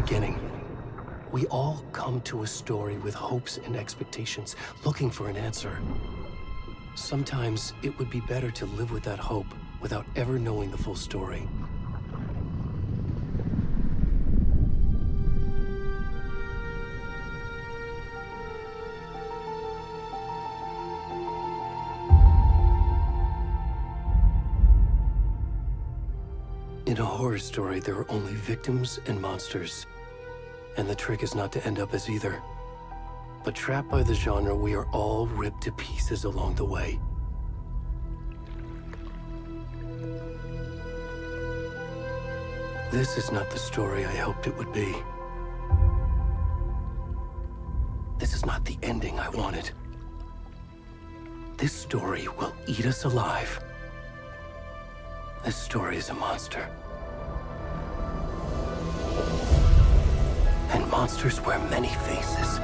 beginning. We all come to a story with hopes and expectations, looking for an answer. Sometimes it would be better to live with that hope without ever knowing the full story. In a horror story, there are only victims and monsters. And the trick is not to end up as either. But trapped by the genre, we are all ripped to pieces along the way. This is not the story I hoped it would be. This is not the ending I wanted. This story will eat us alive. This story is a monster. And monsters wear many faces.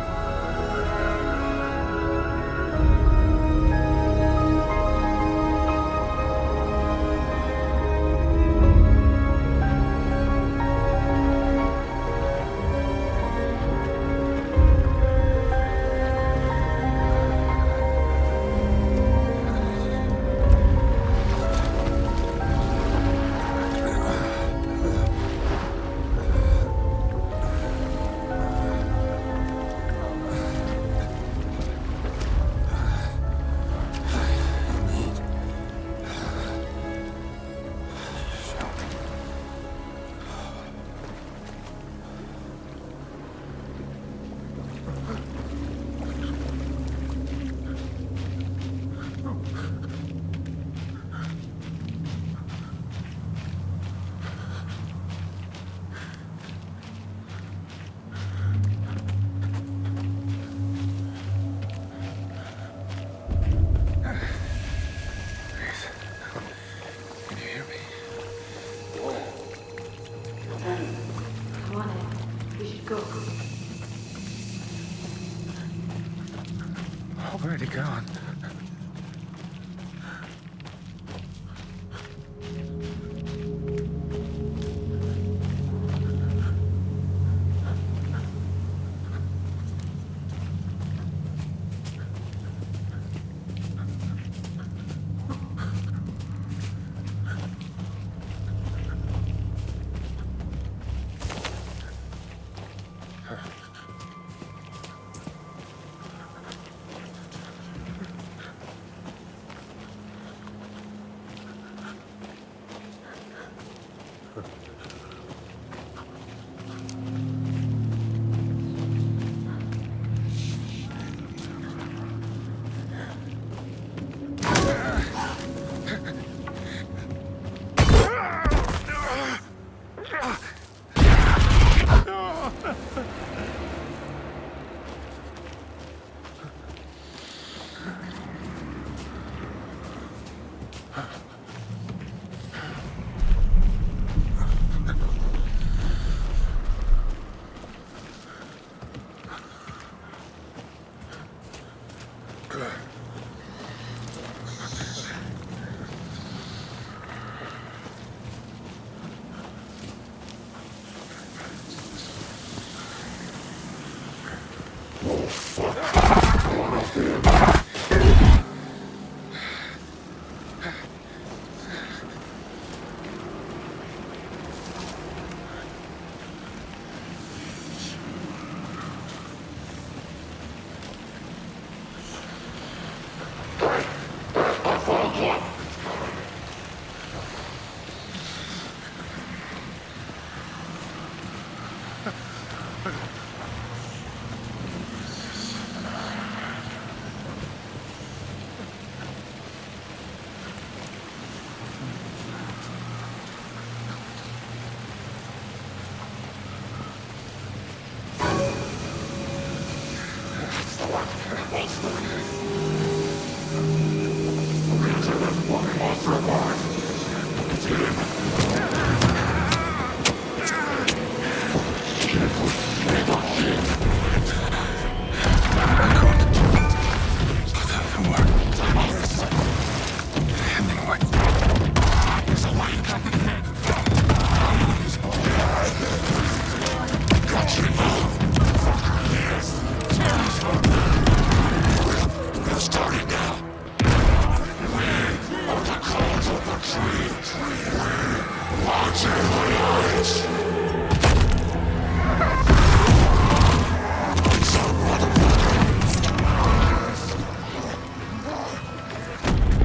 Where'd he gone?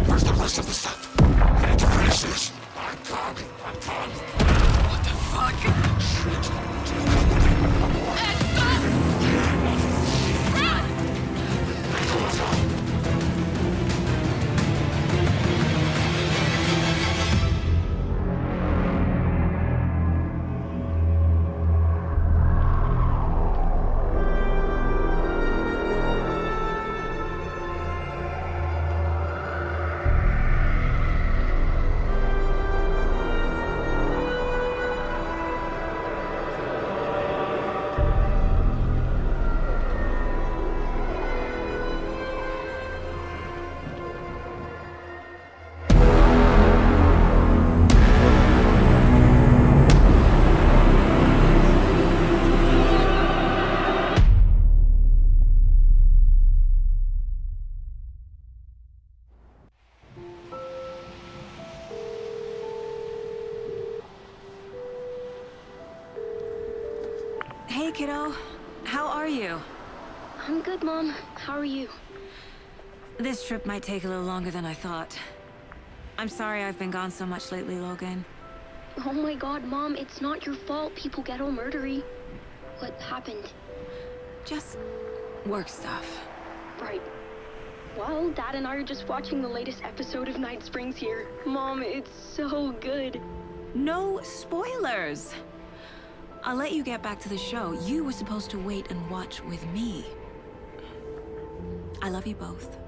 Where's the rest of the stuff? I need to finish this. I'm done. What the fuck? Hey, kiddo. How are you? I'm good, Mom. How are you? This trip might take a little longer than I thought. I'm sorry I've been gone so much lately, Logan. Oh my god, Mom, it's not your fault people get all murdery. What happened? Just work stuff. Right. Well, Dad and I are just watching the latest episode of Night Springs here. Mom, it's so good. No spoilers! I'll let you get back to the show. You were supposed to wait and watch with me. I love you both.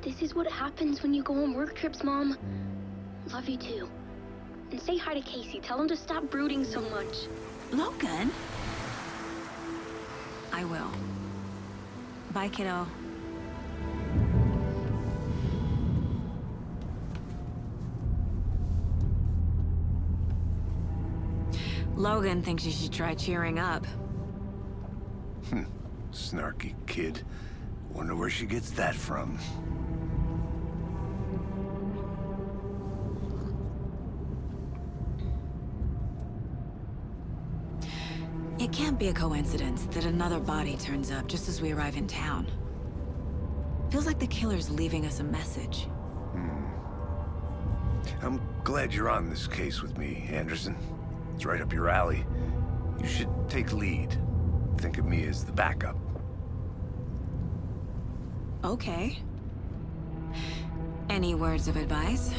This is what happens when you go on work trips, Mom. Love you too. And say hi to Casey. Tell him to stop brooding so much. Logan? I will. Bye, kiddo. Logan thinks you should try cheering up. Snarky kid. Wonder where she gets that from. It can't be a coincidence that another body turns up just as we arrive in town. Feels like the killer's leaving us a message. I'm glad you're on this case with me, Anderson. It's right up your alley. You should take lead. Think of me as the backup. Okay. Any words of advice?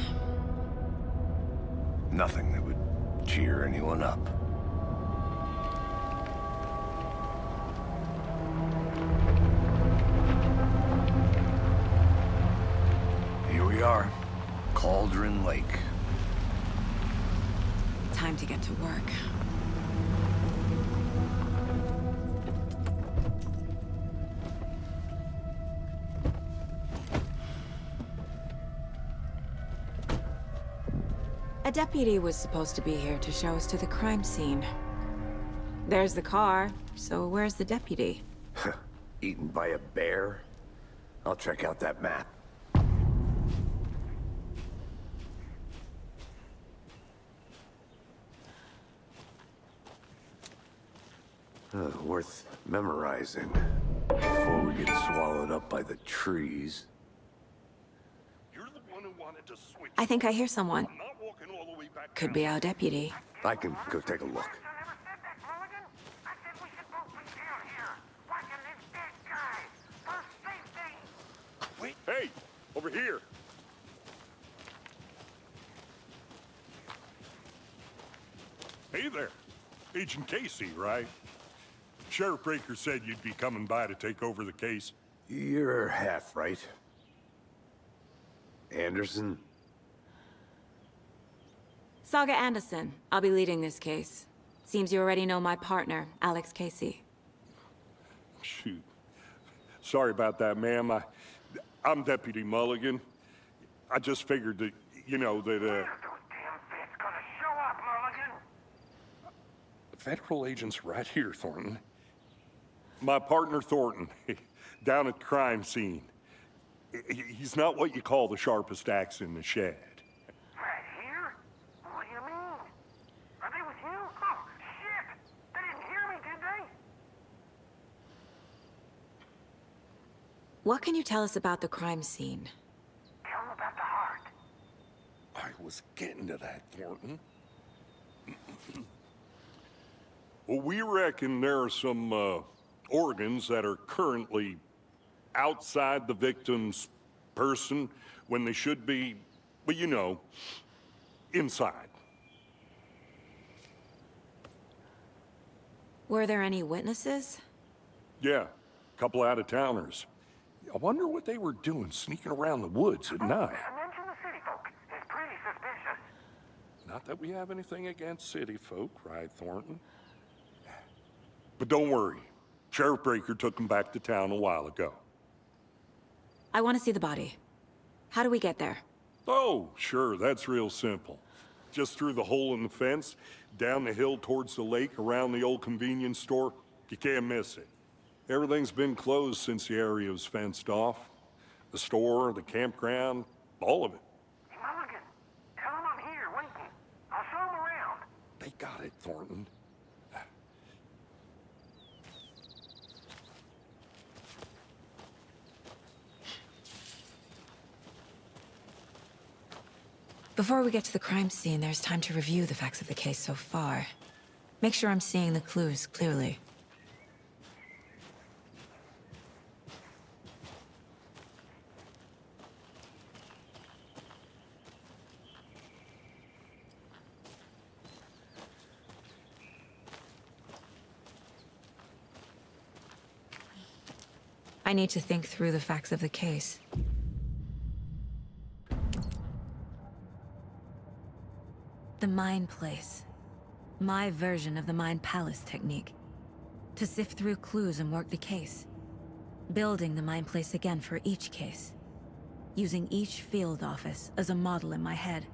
Nothing that would cheer anyone up. Here we are. Cauldron Lake. Time to get to work. A deputy was supposed to be here to show us to the crime scene. There's the car, so where's the deputy? Eaten by a bear? I'll check out that map. Worth memorizing before we get swallowed up by the trees. You're the one who wanted to switch. I think I hear someone. I'm not walking all the way back Could down. be our deputy. I can go take a look. Wait. Hey, over here. Hey there. Agent Casey, right? Sheriff Breaker said you'd be coming by to take over the case. You're half right. Anderson? Saga Anderson. I'll be leading this case. Seems you already know my partner, Alex Casey. Shoot. Sorry about that, ma'am. I'm Deputy Mulligan. I just figured that, you know, that, Federal agents right here, Thornton. My partner, Thornton, down at the crime scene. He's not what you call the sharpest axe in the shed. Right here? What do you mean? Are they What can you tell us about the crime scene? Tell him about the heart. I was getting to that, Thornton. Well, we reckon there are some organs that are currently outside the victim's person when they should be, well, you know, inside. Were there any witnesses? Yeah, a couple out-of-towners. I wonder what they were doing sneaking around the woods at night. Mention the city folk. It's pretty suspicious. Not that we have anything against city folk, right, Thornton? But don't worry. Sheriff Breaker took them back to town a while ago. I want to see the body. How do we get there? Oh, sure, that's real simple. Just through the hole in the fence, down the hill towards the lake, around the old convenience store. You can't miss it. Everything's been closed since the area was fenced off. The store, the campground, all of it. Hey, Mulligan, tell him I'm here waiting. I'll show him around. They got it, Thornton. Before we get to the crime scene, there's time to review the facts of the case so far. Make sure I'm seeing the clues clearly. I need to think through the facts of the case. The Mind Place. My version of the Mind Palace technique. To sift through clues and work the case. Building the Mind Place again for each case. Using each field office as a model in my head.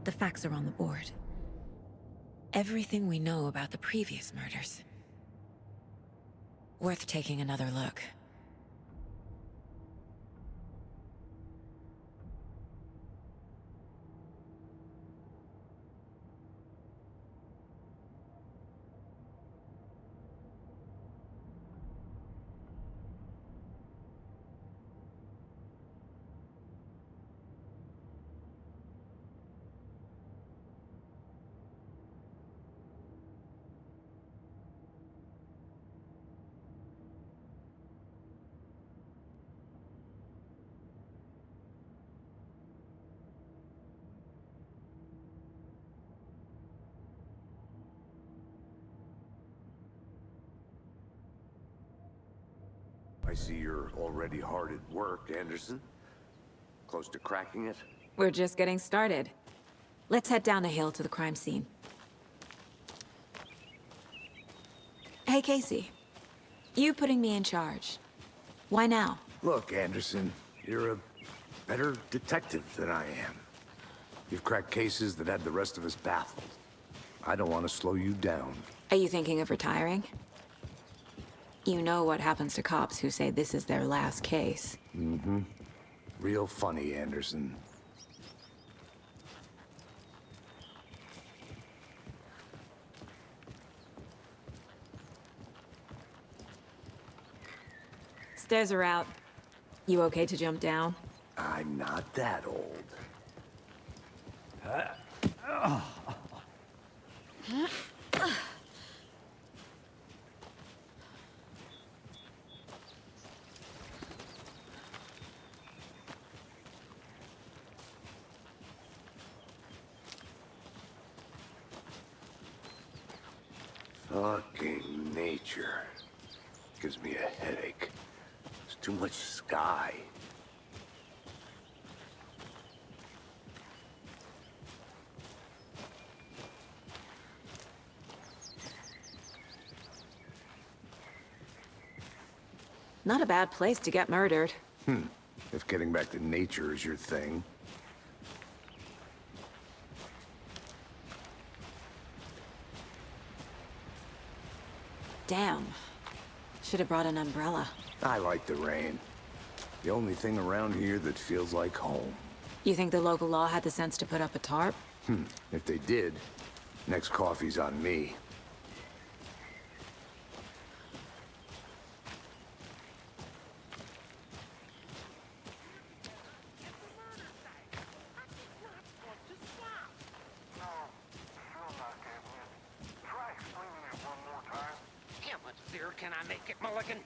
The facts are on the board. Everything we know about the previous murders. Worth taking another look. I see you're already hard at work, Anderson. Close to cracking it? We're just getting started. Let's head down the hill to the crime scene. Hey, Casey. You putting me in charge. Why now? Look, Anderson, you're a better detective than I am. You've cracked cases that had the rest of us baffled. I don't want to slow you down. Are you thinking of retiring? You know what happens to cops who say this is their last case. Mm-hmm. Real funny, Anderson. Stairs are out. You okay to jump down? I'm not that old. Fucking nature. Gives me a headache. There's too much sky. Not a bad place to get murdered. If getting back to nature is your thing. Damn. Should have brought an umbrella. I like the rain. The only thing around here that feels like home. You think the local law had the sense to put up a tarp? If they did, next coffee's on me. Can I make it, Mulligan?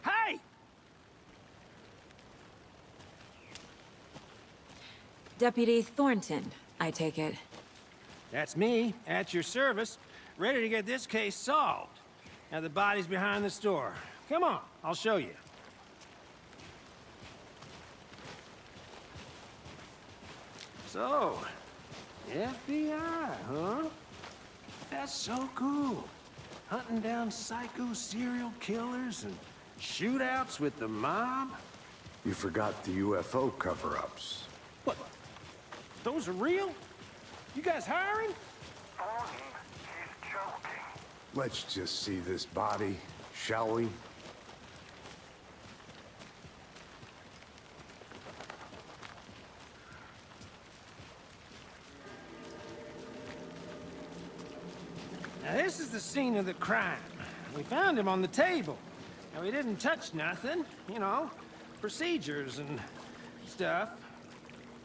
Hey! Deputy Thornton, I take it. That's me, at your service, ready to get this case solved. Now the body's behind the store. Come on, I'll show you. So, FBI, huh? That's so cool. Hunting down psycho serial killers and shootouts with the mob? You forgot the UFO cover-ups. What? Those are real? You guys hiring? Thornton, he's joking. Let's just see this body, shall we? Now this is the scene of the crime. We found him on the table. Now he didn't touch nothing, you know, procedures and stuff.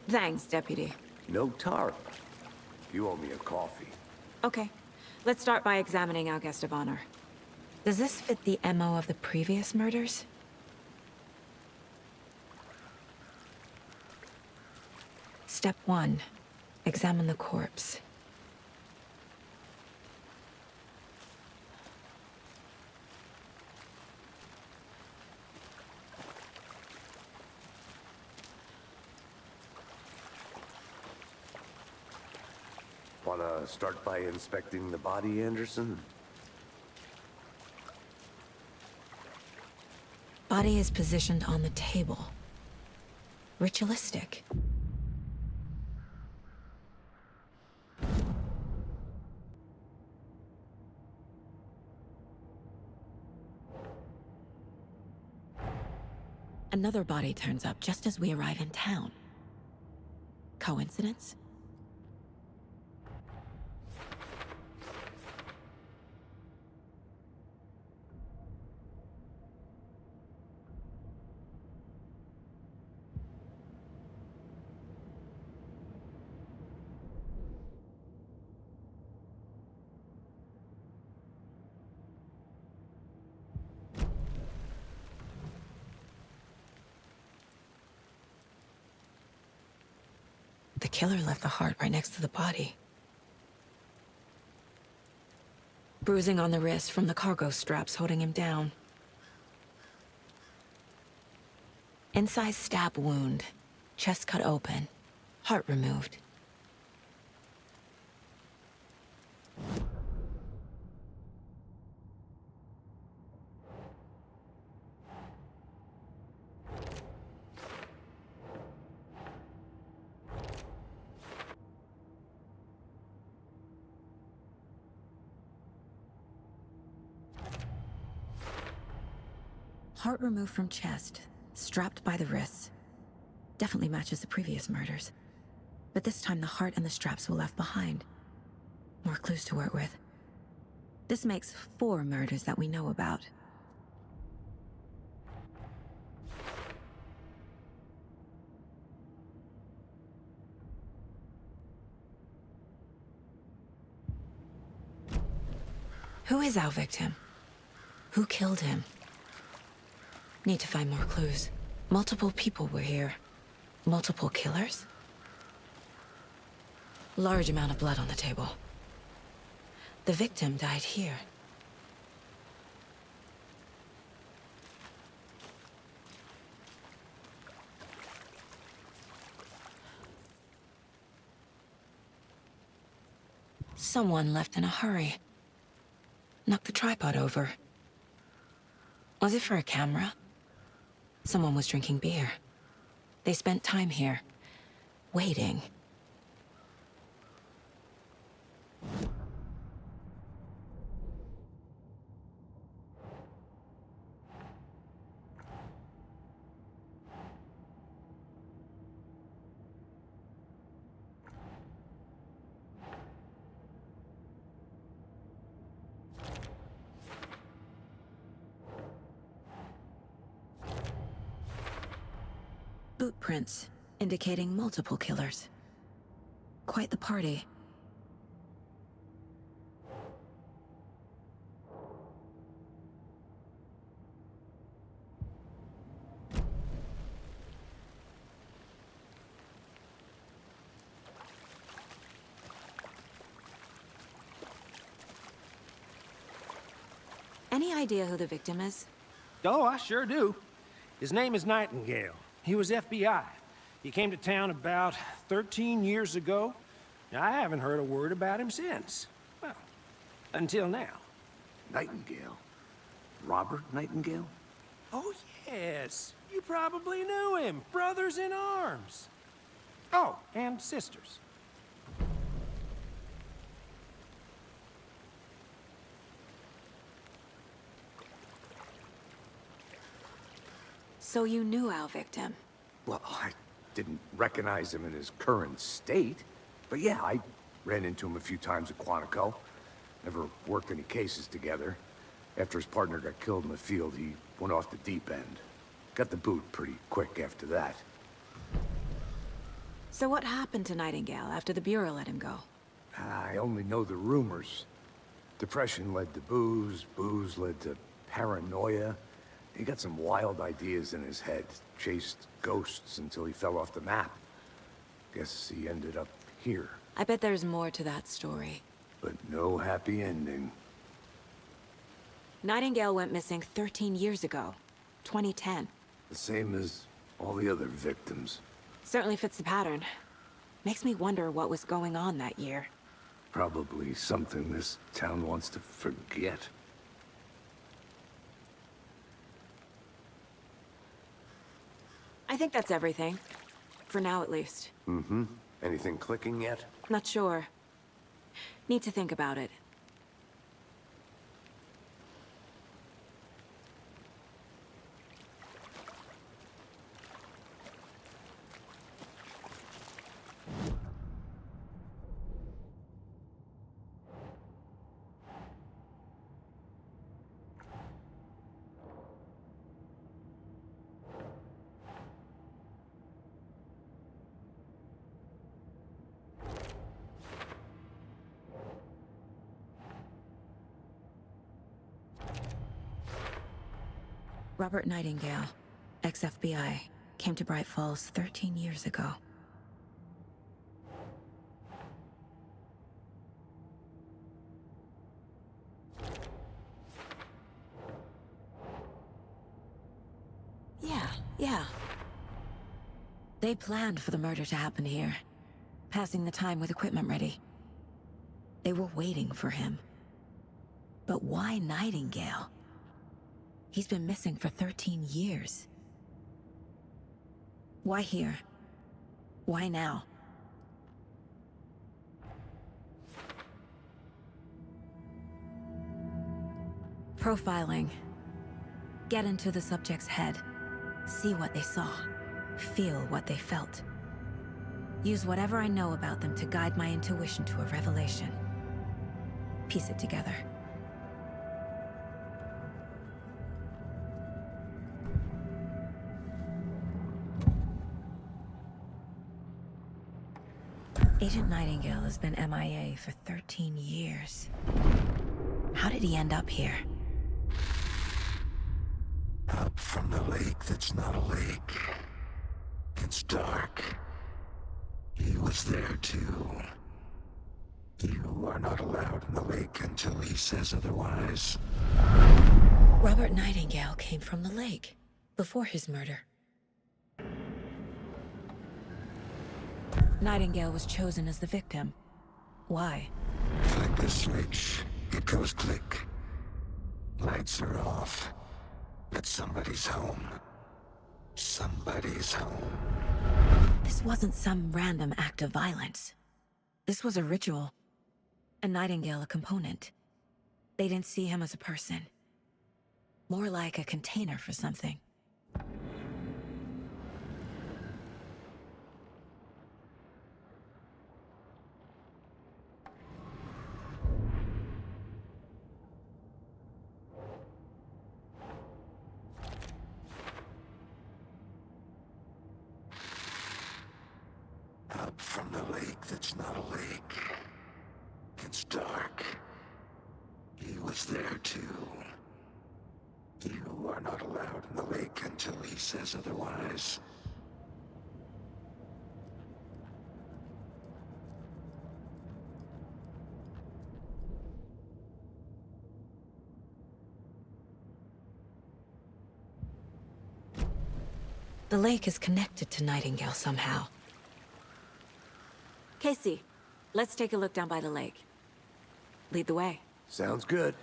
Thanks, Deputy. No tarp. You owe me a coffee. Okay, let's start by examining our guest of honor. Does this fit the MO of the previous murders? Step 1. Examine the corpse. Wanna start by inspecting the body, Anderson? Body is positioned on the table. Ritualistic. Another body turns up just as we arrive in town. Coincidence? The killer left the heart right next to the body. Bruising on the wrist from the cargo straps holding him down. Incised stab wound. Chest cut open. Heart removed. Heart removed from chest, strapped by the wrists. Definitely matches the previous murders. But this time the heart and the straps were left behind. More clues to work with. This makes 4 murders that we know about. Who is our victim? Who killed him? Need to find more clues. Multiple people were here. Multiple killers? Large amount of blood on the table. The victim died here. Someone left in a hurry. Knocked the tripod over. Was it for a camera? Someone was drinking beer. They spent time here, waiting. Boot prints, indicating multiple killers. Quite the party. Any idea who the victim is? Oh, I sure do. His name is Nightingale. He was FBI. He came to town about 13 years ago. I haven't heard a word about him since. Well, until now. Nightingale? Robert Nightingale? Oh, yes. You probably knew him. Brothers in arms. Oh, and sisters. So you knew our victim? Well, I didn't recognize him in his current state. But yeah, I ran into him a few times at Quantico. Never worked any cases together. After his partner got killed in the field, he went off the deep end. Got the boot pretty quick after that. So what happened to Nightingale after the Bureau let him go? I only know the rumors. Depression led to booze, booze led to paranoia. He got some wild ideas in his head, chased ghosts until he fell off the map. Guess he ended up here, I bet there's more to that story. but no happy ending. Nightingale went missing 13 years ago. 2010. The same as all the other victims. Certainly fits the pattern. Makes me wonder what was going on that year. Probably something this town wants to forget. I think that's everything. For now, at least. Mm-hmm. Anything clicking yet? Not sure. Need to think about it. Robert Nightingale, ex-FBI, came to Bright Falls 13 years ago. Yeah. They planned for the murder to happen here, passing the time with equipment ready. They were waiting for him. But why Nightingale? He's been missing for 13 years. Why here? Why now? Profiling. Get into the subject's head. See what they saw. Feel what they felt. Use whatever I know about them to guide my intuition to a revelation. Piece it together. Agent Nightingale has been MIA for 13 years. How did he end up here? Up from the lake that's not a lake. It's dark. He was there too. You are not allowed in the lake until he says otherwise. Robert Nightingale came from the lake, before his murder. Nightingale was chosen as the victim. Why? Flick the switch, it goes click. Lights are off. But somebody's home. Somebody's home. This wasn't some random act of violence. This was a ritual. And Nightingale a component. They didn't see him as a person. More like a container for something. the lake that's not a lake. It's dark. He was there too. You are not allowed in the lake until he says otherwise. The lake is connected to Nightingale somehow. Casey, let's take a look down by the lake. Lead the way. Sounds good.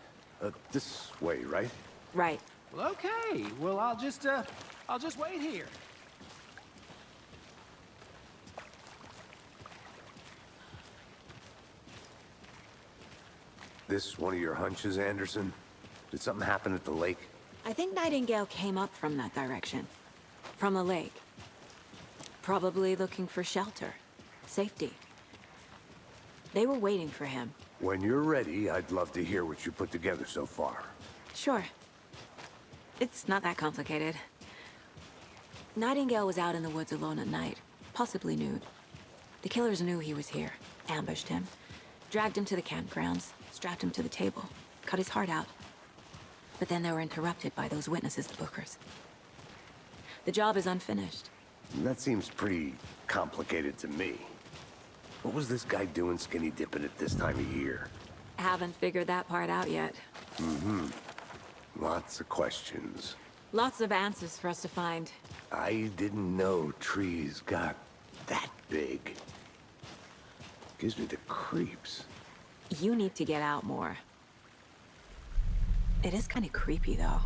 This way, right? Right. Well, okay. Well, I'll just wait here. This one of your hunches, Anderson? Did something happen at the lake? I think Nightingale came up from that direction. From the lake. Probably looking for shelter. Safety. They were waiting for him. When you're ready, I'd love to hear what you put together so far. Sure. It's not that complicated. Nightingale was out in the woods alone at night, possibly nude. The killers knew he was here, ambushed him, dragged him to the campgrounds, strapped him to the table, cut his heart out. But then they were interrupted by those witnesses, the Bookers. The job is unfinished. That seems pretty complicated to me. What was this guy doing skinny dipping at this time of year? Haven't figured that part out yet. Lots of questions. Lots of answers for us to find. I didn't know trees got that big. Gives me the creeps. You need to get out more. It is kind of creepy, though.